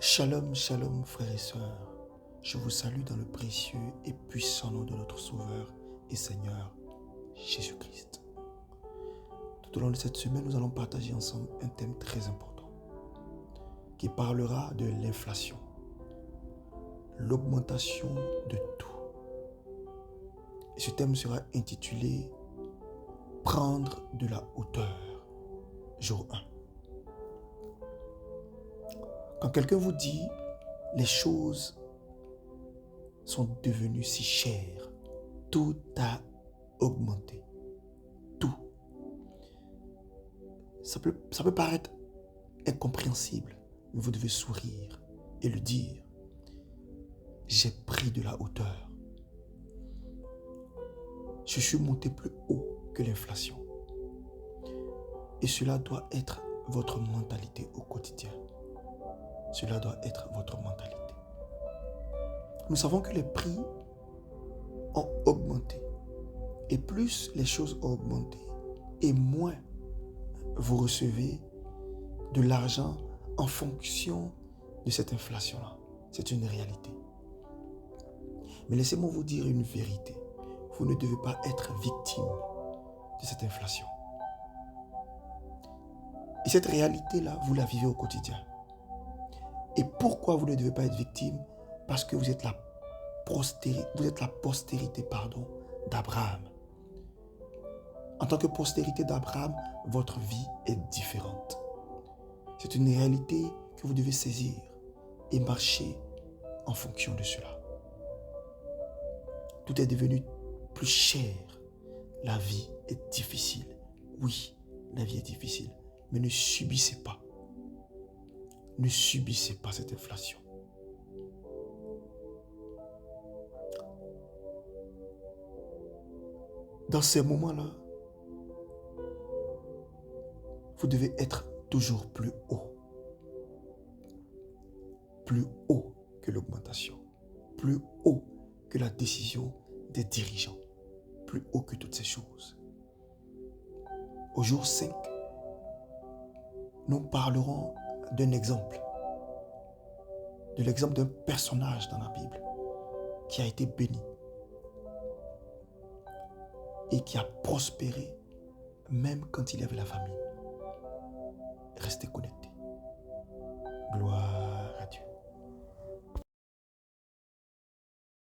Shalom, shalom frères et sœurs. Je vous salue dans le précieux et puissant nom de notre Sauveur et Seigneur Jésus-Christ. Tout au long de cette semaine, nous allons partager ensemble un thème très important qui parlera de l'inflation, l'augmentation de tout. Et ce thème sera intitulé « Prendre de la hauteur », jour 1. Quand quelqu'un vous dit « les choses sont devenues si chères, tout a augmenté, tout », ça peut paraître incompréhensible, mais vous devez sourire et lui dire « j'ai pris de la hauteur, je suis monté plus haut que l'inflation ». Et cela doit être votre mentalité au quotidien. Cela doit être votre mentalité. Nous savons que les prix ont augmenté. Et plus les choses ont augmenté, et moins vous recevez de l'argent en fonction de cette inflation-là. C'est une réalité. Mais laissez-moi vous dire une vérité. Vous ne devez pas être victime de cette inflation. Et cette réalité-là, vous la vivez au quotidien. Et pourquoi vous ne devez pas être victime? Parce que vous êtes la postérité d'Abraham. En tant que postérité d'Abraham, votre vie est différente. C'est une réalité que vous devez saisir et marcher en fonction de cela. Tout est devenu plus cher. La vie est difficile. Oui, la vie est difficile. Mais ne subissez pas. Ne subissez pas cette inflation. Dans ces moments-là, vous devez être toujours plus haut. Plus haut que l'augmentation. Plus haut que la décision des dirigeants. Plus haut que toutes ces choses. Au jour 5, nous parlerons d'un exemple. De l'exemple d'un personnage dans la Bible qui a été béni et qui a prospéré même quand il y avait la famine. Restez connectés. Gloire